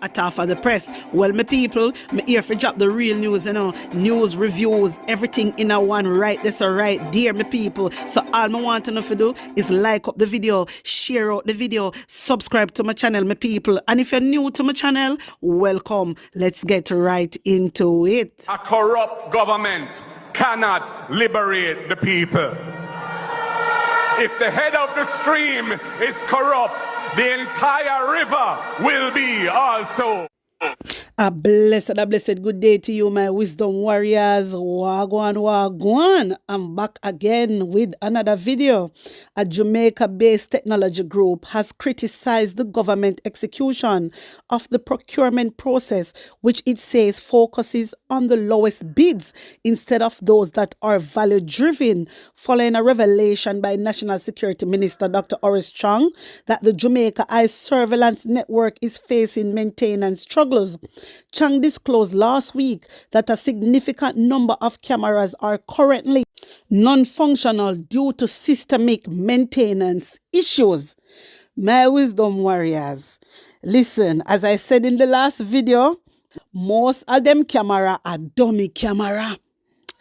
At half of the press. Well, my people, me here for drop the real news, news, reviews, everything in a one right this or right there, my people. So all I want to know to do is like up the video, share out the video, subscribe to my channel, my people. And if you're new to my channel, welcome. Let's get right into it. A corrupt government cannot liberate the people. If the head of the stream is corrupt, the entire river will be also. A blessed good day to you, my wisdom warriors. Wagwan, wagwan. I'm back again with another video. A Jamaica-based technology group has criticized the government execution of the procurement process, which it says focuses on the lowest bids instead of those that are value-driven, following a revelation by National Security Minister Dr. Horace Chang that the JamaicaEye surveillance network is facing maintenance struggles. Chang disclosed last week that a significant number of cameras are currently non-functional due to systemic maintenance issues. My wisdom warriors, listen, as I said in the last video, most of them camera are dummy camera.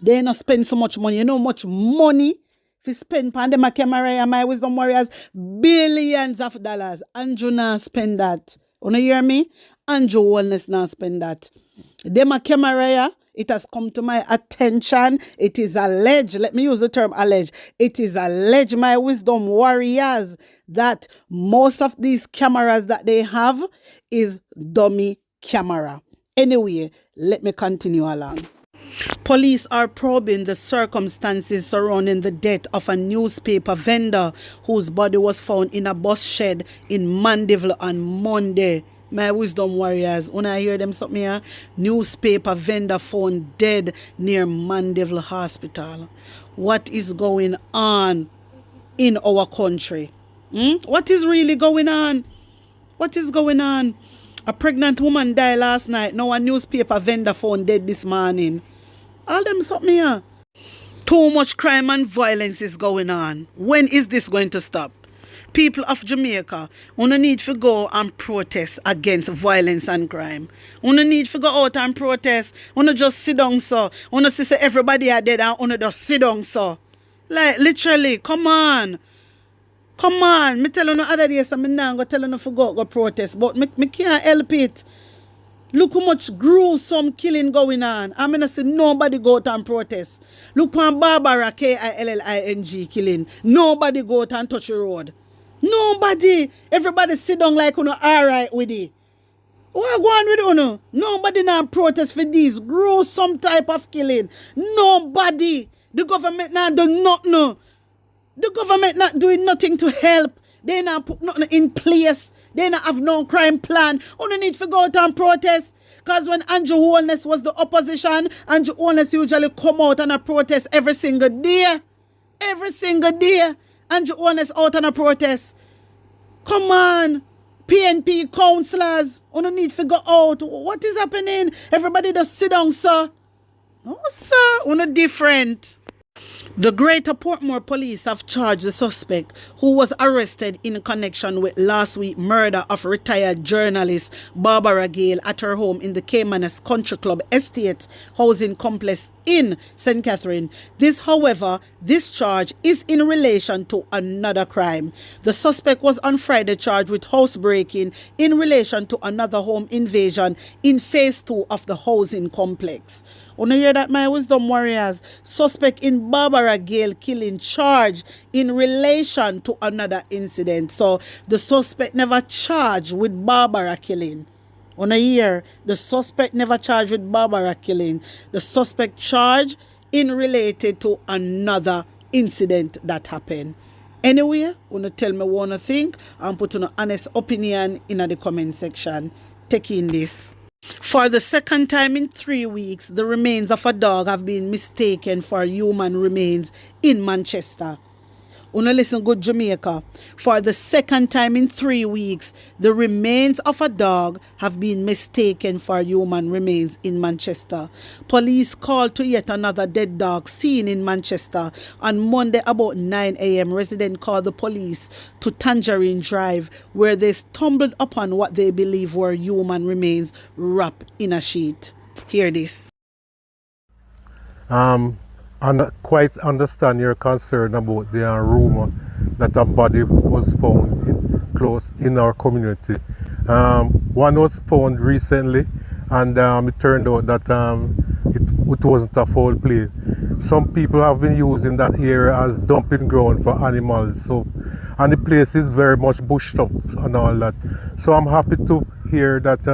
They not spend so much money. You know how much money if you spend on them a camera, my wisdom warriors, billions of dollars. Andrew not spend that. You hear me? Andrew Wellness not spend that. Them a camera, it has come to my attention. It is alleged, let me use the term alleged. It is alleged, my wisdom warriors, that most of these cameras that they have is dummy camera. Anyway, let me continue along. Police are probing the circumstances surrounding the death of a newspaper vendor whose body was found in a bus shed in Mandeville on Monday. My wisdom warriors, when I hear them something here, newspaper vendor found dead near Mandeville Hospital. What is going on in our country? What is really going on? What is going on? A pregnant woman died last night. Now a newspaper vendor found dead this morning. All them something here. Too much crime and violence is going on. When is this going to stop? People of Jamaica, we no need to go and protest against violence and crime. We no need to go out and protest. We no just sit down so. We no see say everybody are dead and we no just sit down so. Like literally, come on. Come on. Me tell you no other day, so me now go tell you no to go protest. But me can't help it. Look how much gruesome killing going on. I mean, I say nobody go out and protest. Look on Barbara Killing killing. Nobody go out and touch the road. Nobody. Everybody sit down like you know alright with it. What go on with you know? Nobody now protest for this gruesome type of killing. Nobody. The government not do nothing. No. The government not doing nothing to help. They not put nothing in place. They not have no crime plan. You don't need to go out and protest. Because when Andrew Wellness was the opposition, Andrew Wellness usually come out and a protest every single day. Every single day. Andrew Wellness out and a protest. Come on. PNP councillors. You don't need to go out. What is happening? Everybody just sit down, sir. No, sir. You're not different. The Greater Portmore police have charged the suspect who was arrested in connection with last week's murder of retired journalist Barbara Gale at her home in the Caymanas Country Club Estate housing complex in St. Catherine. However, this charge is in relation to another crime. The suspect was on Friday charged with housebreaking in relation to another home invasion in phase 2 of the housing complex. You hear that, my wisdom warriors? Suspect in Barbara Gale killing charge in relation to another incident. So the suspect never charged with Barbara killing. You hear? The suspect never charged with Barbara killing. The suspect charged in related to another incident that happened. Anyway, you tell me what you think and put an honest opinion in the comment section. Take in this. For the second time in 3 weeks, the remains of a dog have been mistaken for human remains in Manchester. Una listen good Jamaica. For the second time in 3 weeks, the remains of a dog have been mistaken for human remains in Manchester. Police called to yet another dead dog seen in Manchester. On Monday about 9 a.m., residents called the police to Tangerine Drive, where they stumbled upon what they believe were human remains wrapped in a sheet. Hear this. And quite understand your concern about the rumor that a body was found close in our community. One was found recently, and it turned out that it wasn't a foul play. Some people have been using that area as dumping ground for animals, so and the place is very much bushed up and all that. So I'm happy to hear that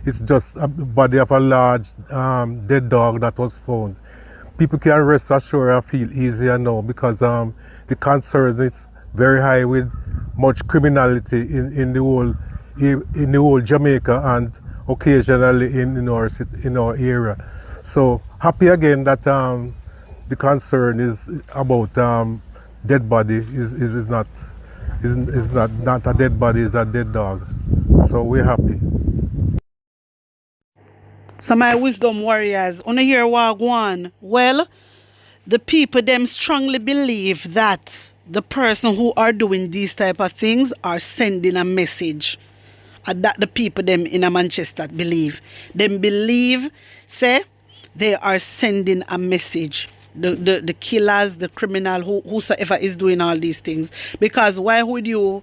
it's just a body of a large dead dog that was found. People can rest assured and feel easier now because the concern is very high with much criminality in the whole Jamaica and occasionally in our area. So happy again that the concern is about dead body is not a dead body, is a dead dog. So we're happy. So my wisdom warriors, on hear wagwan. Well, the people them strongly believe that the person who are doing these type of things are sending a message. And that the people them in a Manchester believe. Them believe, say, they are sending a message. The killers, the criminal, whosoever is doing all these things. Because why would you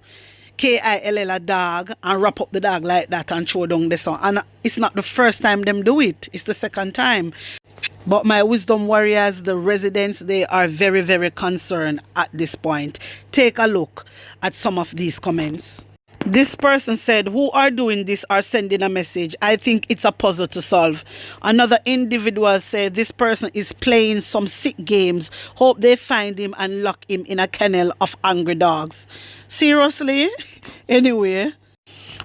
kill a dog and wrap up the dog like that and throw down the sun? And it's not the first time them do it. It's the second time. But my wisdom warriors, the residents, they are very, very concerned at this point. Take a look at some of these comments. This person said, who are doing this are sending a message. I think it's a puzzle to solve. Another individual said, this person is playing some sick games. Hope they find him and lock him in a kennel of angry dogs. Seriously? Anyway.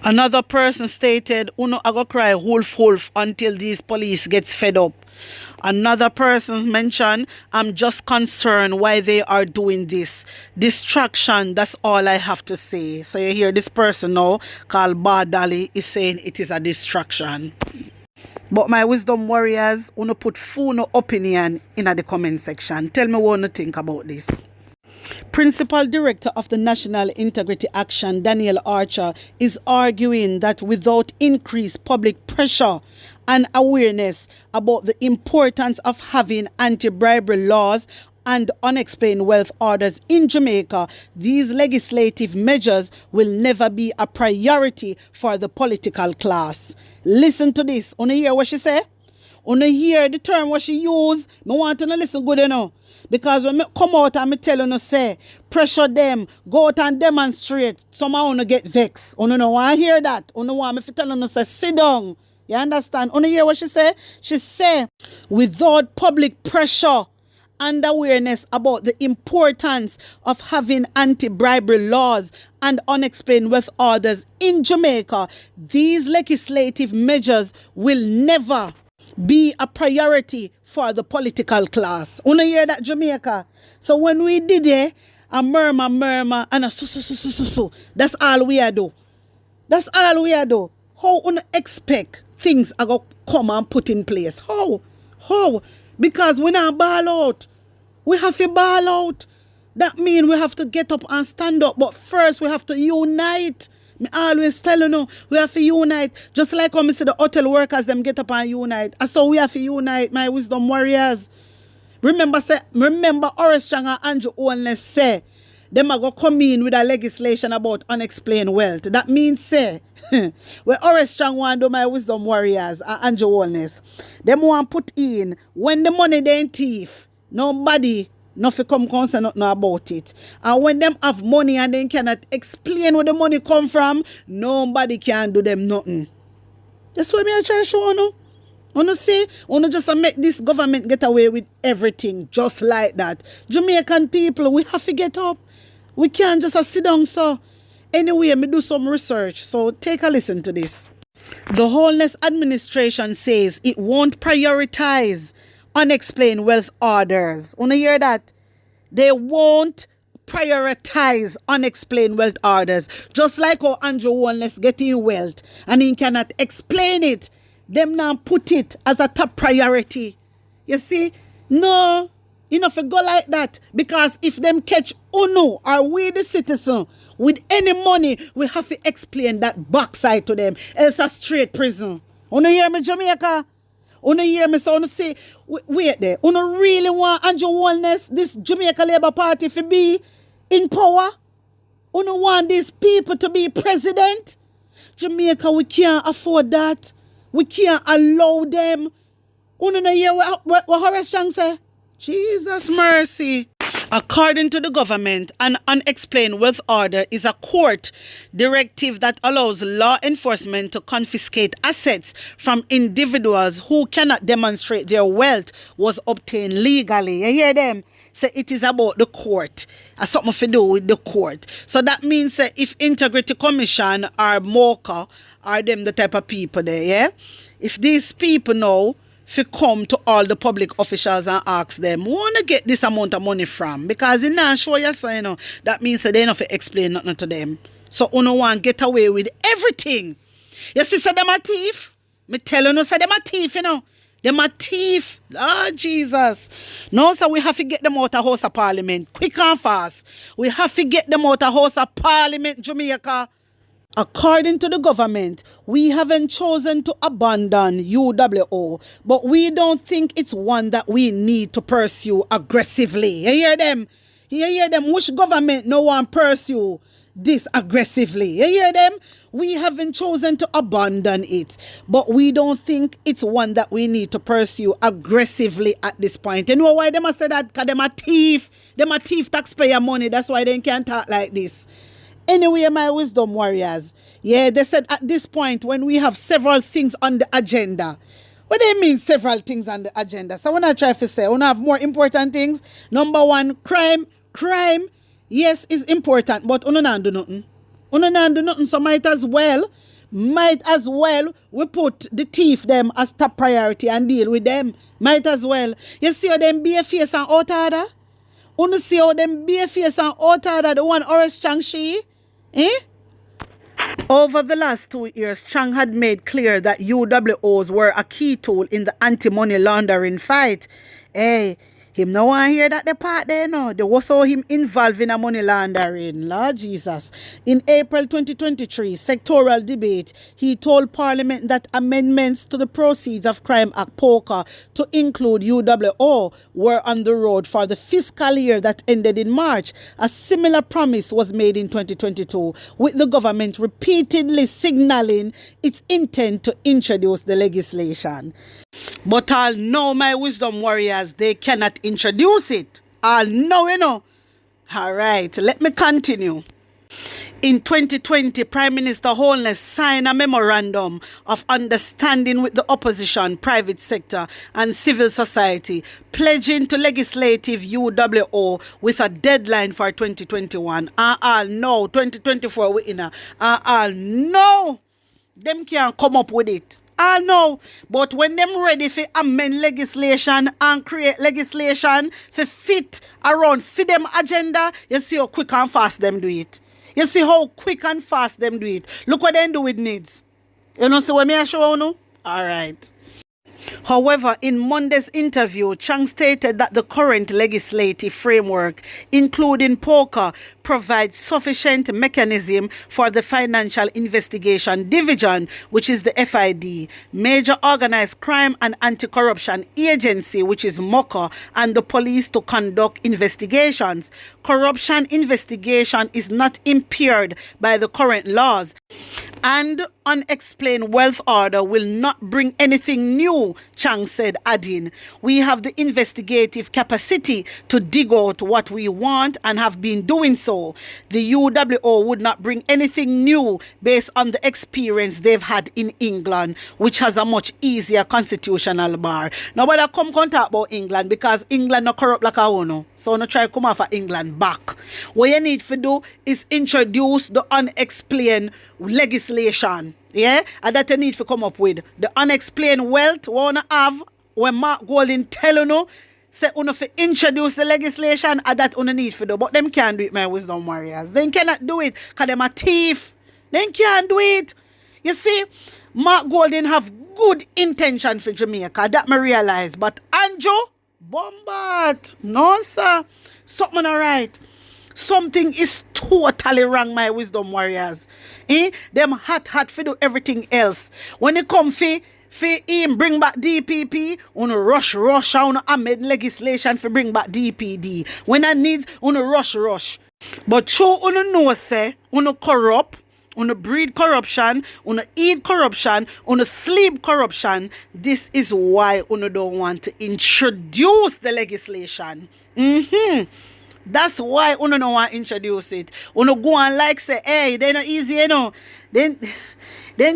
Another person stated, Uno I go cry wolf wolf until these police gets fed up. Another person mentioned, I'm just concerned why they are doing this. Distraction, that's all I have to say. So you hear this person now called Badali is saying it is a distraction. But my wisdom warriors, Uno put full opinion in the comment section. Tell me what you think about this. Principal Director of the National Integrity Action, Daniel Archer, is arguing that without increased public pressure and awareness about the importance of having anti-bribery laws and unexplained wealth orders in Jamaica, these legislative measures will never be a priority for the political class. Listen to this. Wanna hear what she say? Wanna hear the term what she use? I want to listen good enough. Because when I come out and I tell you, say, pressure them, go out and demonstrate, somehow you get vexed. You don't want to hear that. You don't want me to tell you, say, sit down. You understand? You hear what she say? She say, without public pressure and awareness about the importance of having anti-bribery laws and unexplained wealth orders in Jamaica, these legislative measures will never be a priority for the political class. You hear that, Jamaica? So when we did it, a murmur, and a so. That's all we are do. That's all we are do. How you expect things are going to come and put in place? How? Because we not ball out. We have to ball out. That means we have to get up and stand up. But first we have to unite. I always tell you, we have to unite. Just like when I see the hotel workers, them get up and unite. And so we have to unite, my wisdom warriors. Remember Horace Strong and Andrew Owenless say, them are going to come in with a legislation about unexplained wealth. That means, say, where Horace Strong want to do, my wisdom warriors and Andrew Owenless, them want put in, when the money they ain't thief, nobody nothing come concern nothing about it. And when them have money and they cannot explain where the money come from, nobody can do them nothing. That's what I try to show you. You see, you just make this government get away with everything just like that. Jamaican people, we have to get up. We can't just sit down. So anyway, me do some research. So take a listen to this. The Wholeness Administration says it won't prioritize unexplained wealth orders. You hear that? They won't prioritize unexplained wealth orders. Just like how Andrew Walnes getting wealth and he cannot explain it. Them now put it as a top priority. You see? No, you know, if you go like that, because if them catch Uno or we the citizen with any money, we have to explain that backside to them. It's a straight prison. Uno hear me, Jamaica? Uno hear me, so uno say, wait there. Uno really want Andrew Walnes, this Jamaica Labour Party, to be in power? Uno want these people to be president? Jamaica, we can't afford that. We can't allow them. Uno no hear what Horace Chang say? Jesus mercy. According to the government, an unexplained wealth order is a court directive that allows law enforcement to confiscate assets from individuals who cannot demonstrate their wealth was obtained legally. You hear them? So it is about the court. Something to do with the court. So that means if Integrity Commission or MOCA are them the type of people there, yeah? If these people now if come to all the public officials and ask them, want to get this amount of money from? Because they not show you, so, you know, that means they don't explain nothing to them. So, uno want get away with everything. You see, say them a thief? Me tell you, say them a thief, you know. Them a thief. Oh, Jesus. No, so we have to get them out of House of Parliament. Quick and fast. We have to get them out of House of Parliament, Jamaica. According to the government, we haven't chosen to abandon UWO, but we don't think it's one that we need to pursue aggressively. You hear them? You hear them? Which government no one pursue this aggressively? You hear them? We haven't chosen to abandon it, but we don't think it's one that we need to pursue aggressively at this point. You know why they must say that? Because them a thief. Them a thief taxpayer money. That's why they can't talk like this. Anyway, my wisdom warriors, yeah, they said at this point when we have several things on the agenda. What do you mean several things on the agenda? So when I try to say, when I have more important things, number one, crime, yes, is important, but uno not do nothing. Uno not do nothing, so might as well we put the thief them as top priority and deal with them. Might as well. You see how them be a face and out order? Uno see how them be a face and out order the one Horace Chang she? Eh? Over the last 2 years, Chang had made clear that UWOs were a key tool in the anti-money laundering fight. Hey, him no one hear that the part there, no. There was also him involved in a money laundering. Lord Jesus. In April 2023, sectoral debate, he told Parliament that amendments to the Proceeds of Crime Act POCA to include UWO were on the road for the fiscal year that ended in March. A similar promise was made in 2022, with the government repeatedly signaling its intent to introduce the legislation. But I'll know, my wisdom warriors, they cannot introduce it. I'll know, you know. All right, let me continue. In 2020, Prime Minister Holness signed a memorandum of understanding with the opposition, private sector and civil society, pledging to legislative UWO with a deadline for 2021. I'll know, 2024 we in a. I'll know, them can't come up with it. I know, but when them ready for amend legislation and create legislation for fit around for them agenda, you see how quick and fast them do it. You see how quick and fast them do it. Look what they do with needs. You know, see what me I show you now? All right. However, in Monday's interview, Chang stated that the current legislative framework, including POCA, provides sufficient mechanism for the Financial Investigation Division, which is the FID, Major Organized Crime and Anti-Corruption Agency, which is MOCA, and the police to conduct investigations. Corruption investigation is not impaired by the current laws, and unexplained wealth order will not bring anything new, Chang said, adding, "We have the investigative capacity to dig out what we want and have been doing so. The UWO would not bring anything new based on the experience they've had in England, which has a much easier constitutional bar." Now, but I come talk about England because England not corrupt like I want. So no try to come off of England back. What you need to do is introduce the unexplained legislation. Yeah, and that you need to come up with the unexplained wealth we wanna have when Mark Golding tell you no, say uno fi introduce the legislation and that uno need for do, but them can't do it, my wisdom warriors. They cannot do it because them a thief. They can't do it. You see, Mark Golden have good intention for Jamaica, that me realize, but Andrew, bombard. No, sir. Something alright. Something is totally wrong, my wisdom warriors. Them hot for do everything else. When it come for him bring back DPP, uno rush on amend legislation for bring back DPD. When I needs, uno rush. But show uno know say, uno corrupt, uno breed corruption, uno eat corruption, uno sleep corruption. This is why uno don't want to introduce the legislation. That's why uno don't want to introduce it. Uno go and like say, hey, they not easy, you know. Then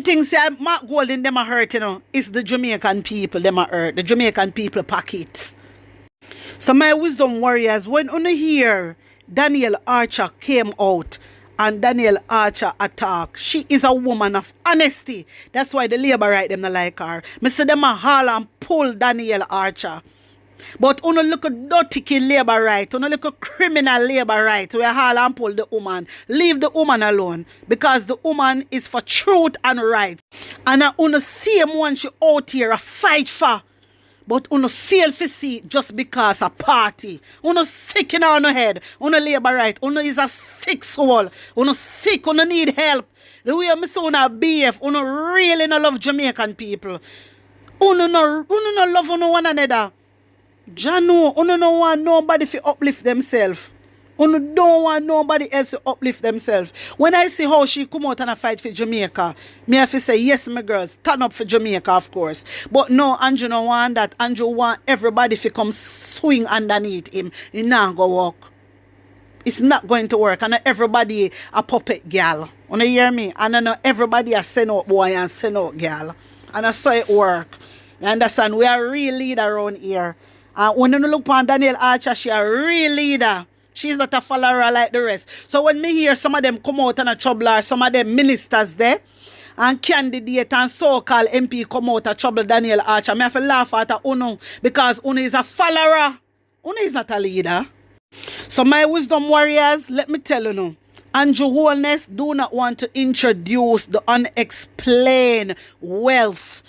things say Mark Golden them a hurt, you know. It's the Jamaican people them a hurt. The Jamaican people pocket. So my wisdom warriors, when uno hear Daniel Archer came out and Daniel Archer attack, she is a woman of honesty. That's why the labor right them not like her. Me say them a haul and pull Daniel Archer. But uno look a dirty labor right, uno look a criminal labor right, we haul and pull the woman. Leave the woman alone, because the woman is for truth and right. And uno same one she out here a fight for. But uno fail to see just because a party. Uno sick in our head. Uno labor right. Uno is a sick soul. Uno sick. Uno need help. The way I say uno BF. Uno really no love Jamaican people. Uno no love uno one another. Jano, uno no want nobody to uplift themselves. Uno don't want nobody else to uplift themselves. When I see how she come out and a fight for Jamaica, me have to say, yes, my girls, stand up for Jamaica, of course. But no, Andrew no want that. Andrew want everybody to come swing underneath him. It not go work. It's not going to work. And not everybody a puppet girl. You hear me? And not everybody a send out boy and send out girl. And I saw it work. You understand? We are a real leader around here. And when you look upon Daniel Archer, she a real leader. She's not a follower like the rest. So when me hear some of them come out and a trouble, or some of them ministers there, and candidate and so-called MP come out and trouble Daniel Archer, me have to laugh at Uno, because Uno is a follower. Uno is not a leader. So my wisdom warriors, let me tell you now, Andrew Holness do not want to introduce the unexplained wealth.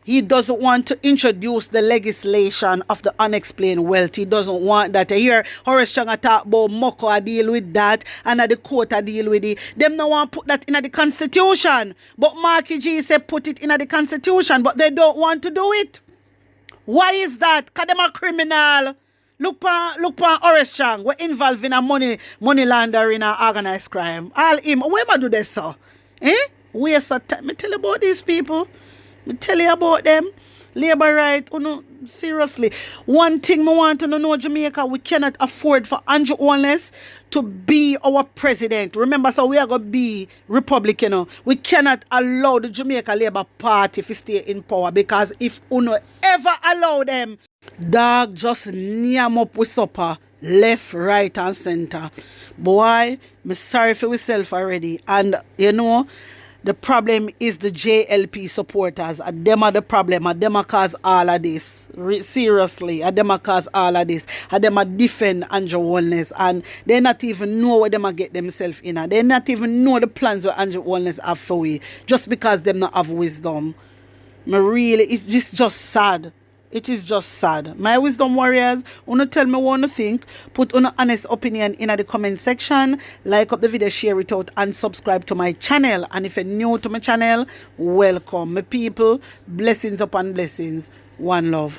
He doesn't want to introduce the legislation of the unexplained wealth. He doesn't want that. Here, Horace Chang talk about Moko I deal with that, and at the court I deal with it. Them no want to put that in the Constitution. But Marky G said put it in the Constitution, but they don't want to do it. Why is that? Because them a criminal. Look pa Horace Chang. We're involved in a money laundering and organized crime. All him. Where am I do this, sir? Waste of time. Me tell you about these people. I tell you about them. Labor right, seriously. One thing I want to know, Jamaica, we cannot afford for Andrew Holness to be our president. Remember, so we are going to be Republican. We cannot allow the Jamaica Labour Party to stay in power, because if uno ever allow them, dog just nyam up with supper, left, right, and center. Boy, I'm sorry for myself already. And, the problem is the JLP supporters. Them are the problem. Them are cause all of this. Seriously. Them are cause all of this. Them are defend Andrew Holness. And they not even know where them are get themselves in. They not even know the plans where Andrew Holness have for we. Just because them not have wisdom. It's just sad. It is just sad. My wisdom warriors, wanna tell me what you think. Put an honest opinion in the comment section. Like up the video, share it out, and subscribe to my channel. And if you're new to my channel, welcome. My people, blessings upon blessings. One love.